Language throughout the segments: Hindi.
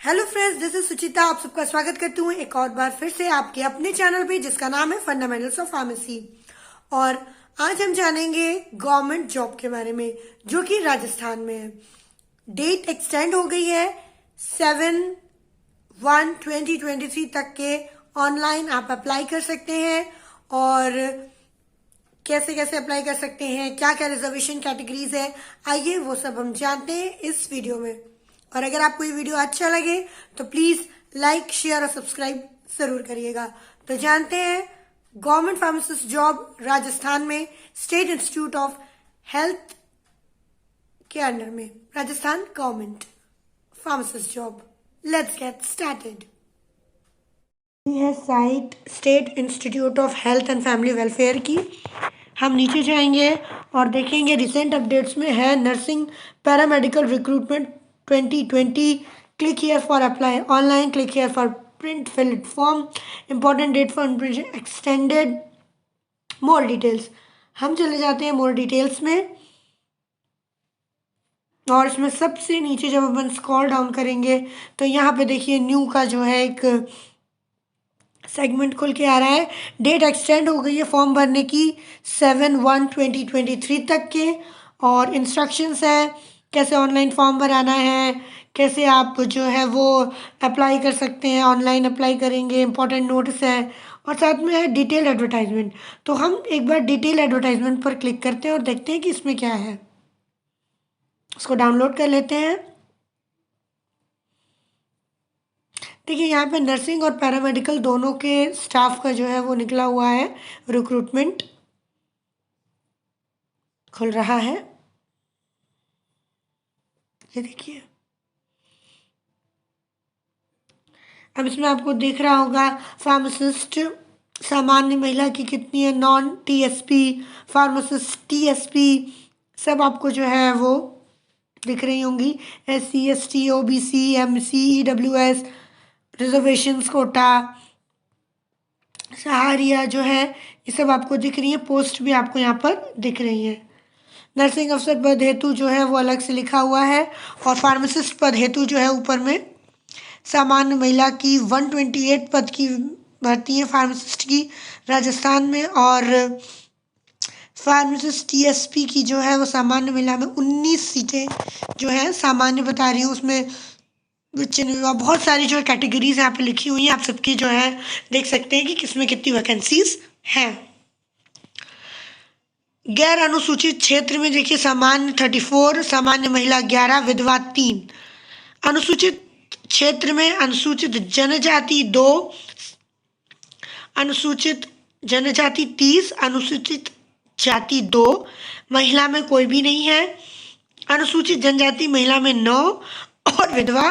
हेलो फ्रेंड्स, दिस इज सुचिता। आप सबका स्वागत करती हूँ एक और बार फिर से आपके अपने चैनल पे जिसका नाम है फंडामेंटल्स ऑफ फार्मेसी। और आज हम जानेंगे गवर्नमेंट जॉब के बारे में जो कि राजस्थान में है। डेट एक्सटेंड हो गई है 7/1/2023 तक के। ऑनलाइन आप अप्लाई कर सकते हैं और कैसे कैसे अप्लाई कर सकते हैं, क्या क्या रिजर्वेशन कैटेगरीज है, आइए वो सब हम जानते हैं इस वीडियो में। और अगर आपको ये वीडियो अच्छा लगे तो प्लीज लाइक, शेयर और सब्सक्राइब जरूर करिएगा। तो जानते हैं गवर्नमेंट फार्मासिस्ट जॉब राजस्थान में स्टेट इंस्टीट्यूट ऑफ हेल्थ के अंडर में Rajasthan government pharmacist job. Let's get started. ये है site state institute of health and family welfare की। हम नीचे जाएंगे और देखेंगे रिसेंट अपडेट्स में है nursing paramedical recruitment 2020। Click here for apply online, click here for print filled form, important date for extended, more details. हम चले जाते हैं मोर डिटेल्स में और इसमें सबसे नीचे जब अपन स्क्रॉल डाउन करेंगे तो यहाँ पे देखिए न्यू का जो है एक सेगमेंट खुल के आ रहा है। डेट एक्सटेंड हो गई है फॉर्म भरने की 7/1/2023 तक के। और इंस्ट्रक्शंस है कैसे ऑनलाइन फॉर्म भराना है, कैसे आप जो है वो अप्लाई कर सकते हैं, ऑनलाइन अप्लाई करेंगे, इंपॉर्टेंट नोटिस है और साथ में है डिटेल एडवर्टाइजमेंट। तो हम एक बार डिटेल एडवर्टाइजमेंट पर क्लिक करते हैं और देखते हैं कि इसमें क्या है। उसको डाउनलोड कर लेते हैं। देखिए यहाँ पे नर्सिंग और पैरामेडिकल दोनों के स्टाफ का जो है वो निकला हुआ है। रिक्रूटमेंट खुल रहा है, ये देखिए। अब इसमें आपको दिख रहा होगा फार्मासिस्ट सामान्य महिला की कितनी है, नॉन टीएसपी, फार्मासिस्ट टीएसपी, सब आपको जो है वो दिख रही होंगी। SC ST OBC MC EWS, reservations quota, Sahariya जो है, ये सब आपको दिख रही है। पोस्ट भी आपको यहाँ पर दिख रही है। नर्सिंग अफसर पद हेतु जो है वो अलग से लिखा हुआ है और फार्मासिस्ट पद हेतु जो है ऊपर में सामान्य महिला की 128 पद की भर्ती है फार्मासिस्ट की राजस्थान में। और फार्मासिस्ट TSP की जो है वो सामान्य महिला में 19 सीटें जो है सामान्य बता रही हूँ। उसमें बहुत सारी जो कैटेगरीज यहाँ पे लिखी हुई हैं, आप सबकी जो है देख सकते हैं कि किसमें कितनी वैकेंसीज हैं। गैर अनुसूचित क्षेत्र में देखिए सामान्य 34, सामान्य महिला 11, विधवा 3। अनुसूचित क्षेत्र में अनुसूचित जनजाति 2, अनुसूचित जनजाति 30, अनुसूचित जाति 2, महिला में कोई भी नहीं है। अनुसूचित जनजाति महिला में 9 और विधवा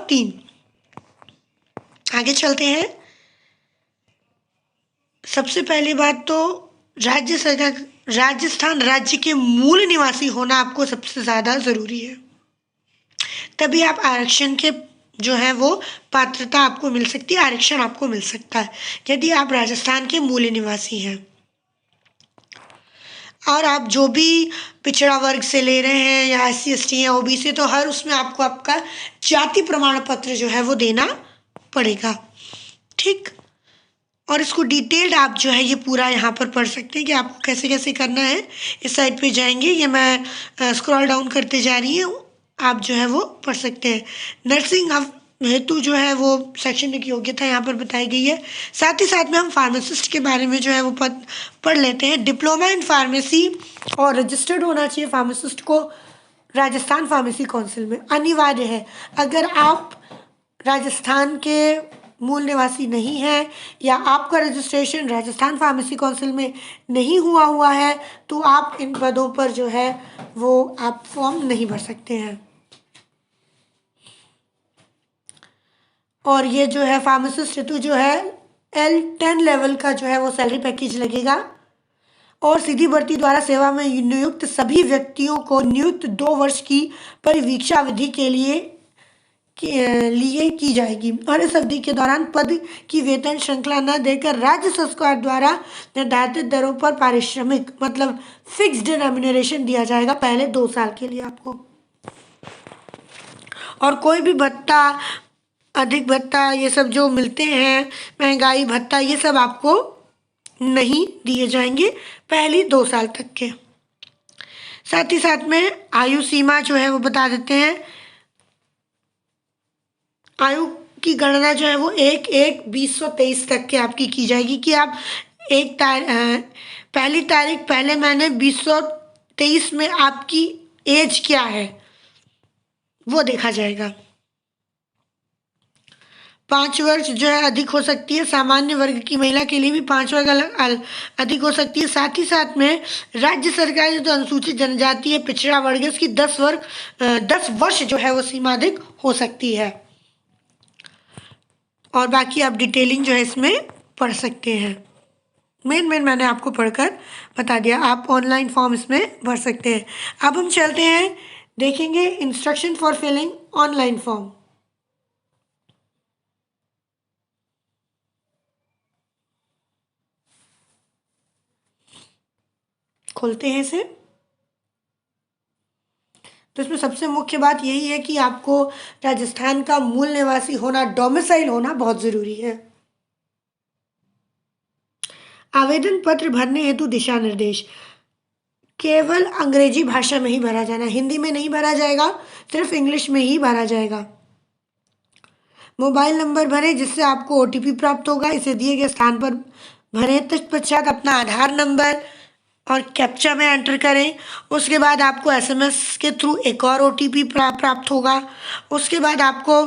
3। आगे चलते हैं। सबसे पहली बात तो राजस्थान राज्य के मूल निवासी होना आपको सबसे ज़्यादा ज़रूरी है, तभी आप आरक्षण के जो है वो पात्रता आपको मिल सकती है, आरक्षण आपको मिल सकता है यदि आप राजस्थान के मूल निवासी हैं। और आप जो भी पिछड़ा वर्ग से ले रहे हैं या SC ST या OBC, तो हर उसमें आपको आपका जाति प्रमाण पत्र जो है वो देना पड़ेगा, ठीक। और इसको डिटेल्ड आप जो है ये पूरा यहाँ पर पढ़ सकते हैं कि आपको कैसे कैसे करना है। इस साइट पे जाएंगे, ये मैं स्क्रॉल डाउन करते जा रही हूँ, आप जो है वो पढ़ सकते हैं। नर्सिंग हेतु जो है वो शैक्षणिक योग्यता यहाँ पर बताई गई है। साथ ही साथ में हम फार्मासिस्ट के बारे में जो है वो पढ़ लेते हैं। डिप्लोमा इन फार्मेसी और रजिस्टर्ड होना चाहिए फार्मासिस्ट को राजस्थान फार्मेसी काउंसिल में, अनिवार्य है। अगर आप राजस्थान के मूल निवासी नहीं है या आपका रजिस्ट्रेशन राजस्थान फार्मेसी काउंसिल में नहीं हुआ है तो आप इन पदों पर जो है वो आप फॉर्म नहीं भर सकते हैं। और ये जो है फार्मासिस्ट हेतु जो है L10 लेवल का जो है वो सैलरी पैकेज लगेगा। और सीधी भर्ती द्वारा सेवा में नियुक्त सभी व्यक्तियों को नियुक्त 2 वर्ष की परिवीक्षा अवधि के लिए की जाएगी और इस अवधि के दौरान पद की वेतन श्रृंखला न देकर राज्य सरकार द्वारा निर्धारित दरों पर पारिश्रमिक मतलब फिक्स्ड रेम्युनरेशन दिया जाएगा पहले 2 साल के लिए आपको। और कोई भी भत्ता, अधिक भत्ता, ये सब जो मिलते हैं, महंगाई भत्ता, ये सब आपको नहीं दिए जाएंगे पहली 2 साल तक के। साथ ही साथ में आयु सीमा जो है वो बता देते हैं। आयु की गणना जो है वो 1/1/2023 तक के आपकी की जाएगी कि आप पहली तारीख पहले महीने 2023 में आपकी एज क्या है वो देखा जाएगा। 5 वर्ष जो है अधिक हो सकती है, सामान्य वर्ग की महिला के लिए भी 5 वर्ग अधिक हो सकती है। साथ ही साथ में राज्य सरकार जो अनुसूचित जनजाति है, पिछड़ा वर्ग है, उसकी 10 वर्ष जो है वो सीमा अधिक हो सकती है। और बाकी आप डिटेलिंग जो है इसमें पढ़ सकते हैं। मेन मैंने आपको पढ़कर बता दिया, आप ऑनलाइन फॉर्म इसमें भर सकते हैं। अब हम चलते हैं, देखेंगे instruction for filling online form. खोलते हैं इसे। तो इसमें सबसे मुख्य बात यही है कि आपको राजस्थान का मूल निवासी होना, डोमिसाइल होना बहुत जरूरी है। आवेदन पत्र भरने हेतु दिशा निर्देश केवल अंग्रेजी भाषा में ही भरा जाना, हिंदी में नहीं भरा जाएगा, सिर्फ इंग्लिश में ही भरा जाएगा। मोबाइल नंबर भरें जिससे आपको OTP प्राप्त होगा, इसे दिए गए स्थान पर भरें। तत्पश्चात अपना आधार नंबर और कैप्चा में एंटर करें। उसके बाद आपको SMS के थ्रू एक और OTP प्राप्त होगा। उसके बाद आपको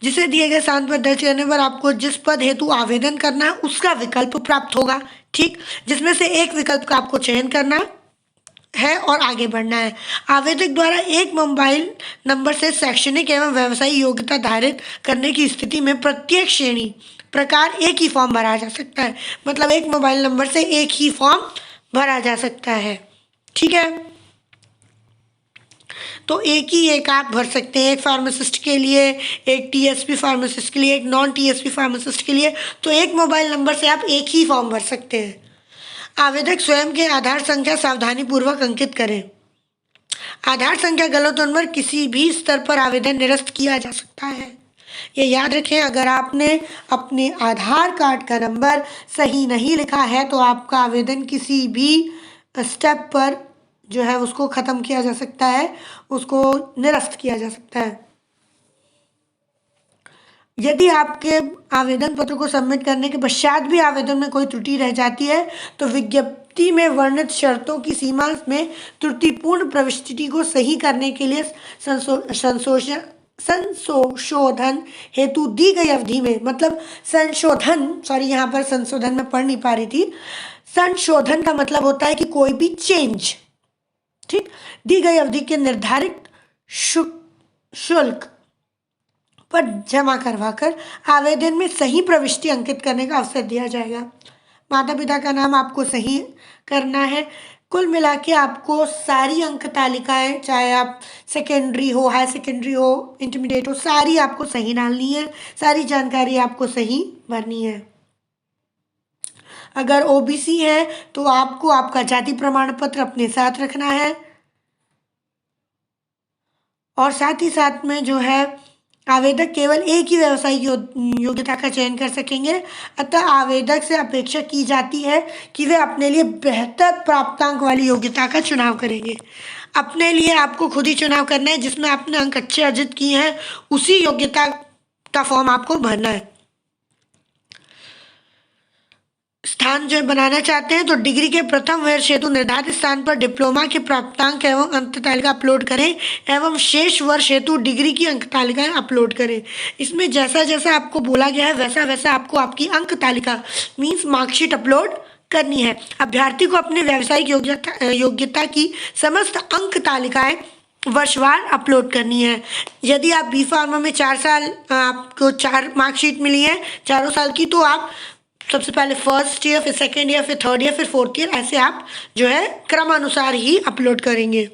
जिसे दिए गए स्थान पर दर्ज करने पर आपको जिस पद हेतु आवेदन करना है उसका विकल्प प्राप्त होगा, ठीक, जिसमें से एक विकल्प का आपको चयन करना है और आगे बढ़ना है। आवेदक द्वारा एक मोबाइल नंबर से शैक्षणिक एवं व्यवसायिक योग्यता धारित करने की स्थिति में प्रत्येक श्रेणी प्रकार एक ही फॉर्म भरा जा सकता है। मतलब एक मोबाइल नंबर से एक ही फॉर्म भरा जा सकता है, ठीक है। तो एक आप भर सकते हैं, एक फार्मासिस्ट के लिए, एक TSP फार्मासिस्ट के लिए, एक नॉन TSP फार्मासिस्ट के लिए। तो एक मोबाइल नंबर से आप एक ही फॉर्म भर सकते हैं। आवेदक स्वयं के आधार संख्या सावधानी पूर्वक अंकित करें। आधार संख्या गलत होने पर किसी भी स्तर पर आवेदन निरस्त किया जा सकता है। ये याद रखें, अगर आपने अपने आधार कार्ड का नंबर सही नहीं लिखा है तो आपका आवेदन किसी भी स्टेप पर जो है उसको ख़त्म किया जा सकता है, उसको निरस्त किया जा सकता है। यदि आपके आवेदन पत्र को सबमिट करने के पश्चात भी आवेदन में कोई त्रुटि रह जाती है तो विज्ञप्ति में वर्णित शर्तों की सीमा में त्रुटिपूर्ण प्रविष्टि को सही करने के लिए संशोधन हेतु दी गई अवधि में, मतलब यहाँ पर संशोधन में पढ़ नहीं पा रही थी। संशोधन का मतलब होता है कि कोई भी चेंज, ठीक, दी गई अवधि के निर्धारित शुल्क पर जमा करवाकर आवेदन में सही प्रविष्टि अंकित करने का अवसर दिया जाएगा। माता पिता का नाम आपको सही करना है। कुल मिला के आपको सारी अंक तालिकाएं, चाहे आप सेकेंडरी हो, हाई सेकेंडरी हो, इंटरमीडिएट हो, सारी आपको सही डालनी है, सारी जानकारी आपको सही भरनी है। अगर OBC है तो आपको आपका जाति प्रमाण पत्र अपने साथ रखना है। और साथ ही साथ में जो है आवेदक केवल एक ही व्यावसायिक योग्यता का चयन कर सकेंगे। अतः आवेदक से अपेक्षा की जाती है कि वे अपने लिए बेहतर प्राप्तांक वाली योग्यता का चुनाव करेंगे। अपने लिए आपको खुद ही चुनाव करना है, जिसमें आपने अंक अच्छे अर्जित किए हैं उसी योग्यता का फॉर्म आपको भरना है। स्थान जो बनाना चाहते हैं तो डिग्री के प्रथम वर्ष हेतु निर्धारित स्थान पर डिप्लोमा के प्राप्तांक एवं अंक तालिका अपलोड करें एवं शेष वर्ष हेतु डिग्री की अंक तालिकाएं अपलोड करें। इसमें जैसा जैसा आपको बोला गया है वैसा वैसा आपको आपकी अंक तालिका मीन्स मार्कशीट अपलोड करनी है। अभ्यर्थी को अपने व्यावसायिक योग्यता की समस्त अंक तालिकाएं वर्षवार अपलोड करनी है। यदि आप B फार्मा में 4 साल आपको 4 मार्कशीट मिली है 4 साल की, तो आप सबसे पहले फर्स्ट ईयर, फिर सेकेंड ईयर, फिर थर्ड ईयर, फिर फोर्थ ईयर, ऐसे आप जो है क्रमानुसार ही अपलोड करेंगे।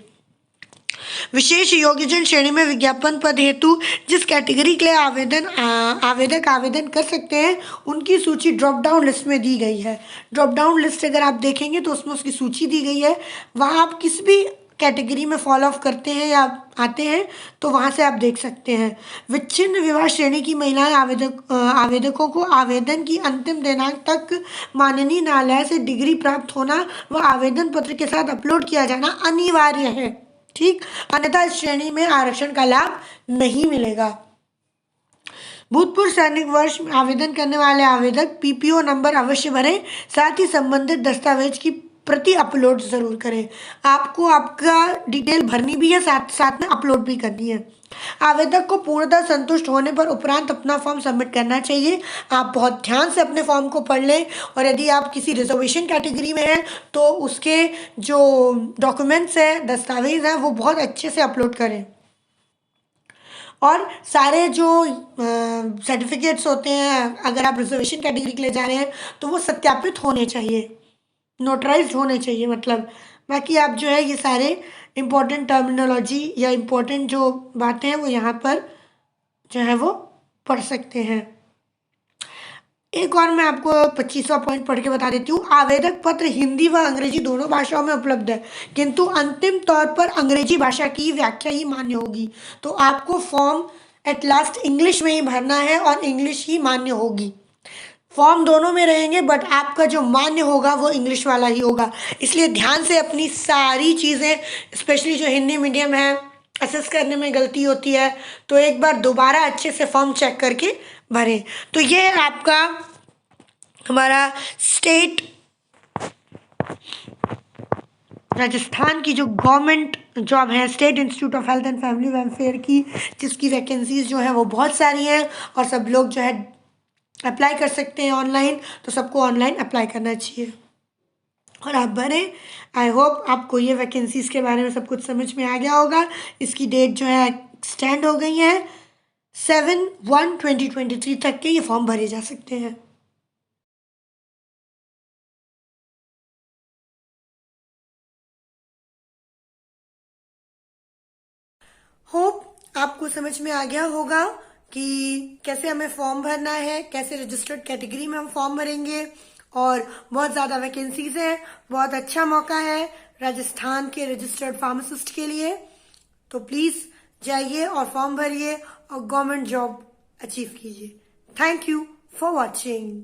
विशेष योग्यजन श्रेणी में विज्ञापन पद हेतु जिस कैटेगरी के लिए आवेदक आवेदन कर सकते हैं उनकी सूची ड्रॉप डाउन लिस्ट में दी गई है। ड्रॉप डाउन लिस्ट अगर आप देखेंगे तो उसमें उसकी सूची दी गई है। वहाँ आप किस भी कैटेगरी में फॉलो ऑफ करते हैं या आते हैं तो वहाँ से आप देख सकते हैं। विच्छिन्न विवाह श्रेणी की महिलाएं आवेदकों को आवेदन की अंतिम दिनांक तक माननीय न्यायालय से डिग्री प्राप्त होना व आवेदन पत्र के साथ अपलोड किया जाना अनिवार्य है, ठीक। अन्यथा इस श्रेणी में आरक्षण का लाभ नहीं मिलेगा। भूतपूर्व सैनिक वर्ष में आवेदन करने वाले आवेदक पीपीओ नंबर अवश्य भरें, साथ ही संबंधित दस्तावेज की प्रति अपलोड जरूर करें। आपको आपका डिटेल भरनी भी है, साथ साथ में अपलोड भी करनी है। आवेदक को पूर्णतः संतुष्ट होने पर उपरांत अपना फॉर्म सबमिट करना चाहिए। आप बहुत ध्यान से अपने फॉर्म को पढ़ लें और यदि आप किसी रिजर्वेशन कैटेगरी में हैं तो उसके जो डॉक्यूमेंट्स हैं, दस्तावेज हैं, वो बहुत अच्छे से अपलोड करें और सारे जो सर्टिफिकेट्स होते हैं, अगर आप रिजर्वेशन कैटेगरी के लिए जा रहे हैं तो वो सत्यापित होने चाहिए, नोटराइज्ड होने चाहिए मतलब। बाकी आप जो है ये सारे इम्पोर्टेंट टर्मिनोलॉजी या इम्पोर्टेंट जो बातें हैं वो यहाँ पर जो है वो पढ़ सकते हैं। एक और मैं आपको 25वां पॉइंट पढ़ के बता देती हूँ। आवेदक पत्र हिंदी व अंग्रेजी दोनों भाषाओं में उपलब्ध है, किंतु अंतिम तौर पर अंग्रेजी भाषा की व्याख्या ही मान्य होगी। तो आपको फॉर्म एट लास्ट इंग्लिश में ही भरना है और इंग्लिश ही मान्य होगी। फॉर्म दोनों में रहेंगे बट आपका जो मान्य होगा वो इंग्लिश वाला ही होगा। इसलिए ध्यान से अपनी सारी चीज़ें, स्पेशली जो हिंदी मीडियम है, असेस करने में गलती होती है तो एक बार दोबारा अच्छे से फॉर्म चेक करके भरें। तो ये है आपका हमारा स्टेट राजस्थान की जो गवर्नमेंट जॉब है, state institute of health and family welfare की, जिसकी वैकेंसीज जो है वो बहुत सारी हैं और सब लोग जो है अप्लाई कर सकते हैं ऑनलाइन। तो सबको ऑनलाइन अप्लाई करना चाहिए और आप भरें। आई होप आपको ये वैकेंसीज के बारे में सब कुछ समझ में आ गया होगा। इसकी डेट जो है एक्सटेंड हो गई है, 7/1/2023 तक के ये फॉर्म भरे जा सकते हैं। होप आपको समझ में आ गया होगा कि कैसे हमें फॉर्म भरना है, कैसे रजिस्टर्ड कैटेगरी में हम फॉर्म भरेंगे और बहुत ज़्यादा वैकेंसीज है। बहुत अच्छा मौका है राजस्थान के रजिस्टर्ड फार्मासिस्ट के लिए। तो प्लीज़ जाइए और फॉर्म भरिए और गवर्नमेंट जॉब अचीव कीजिए। Thank you for watching.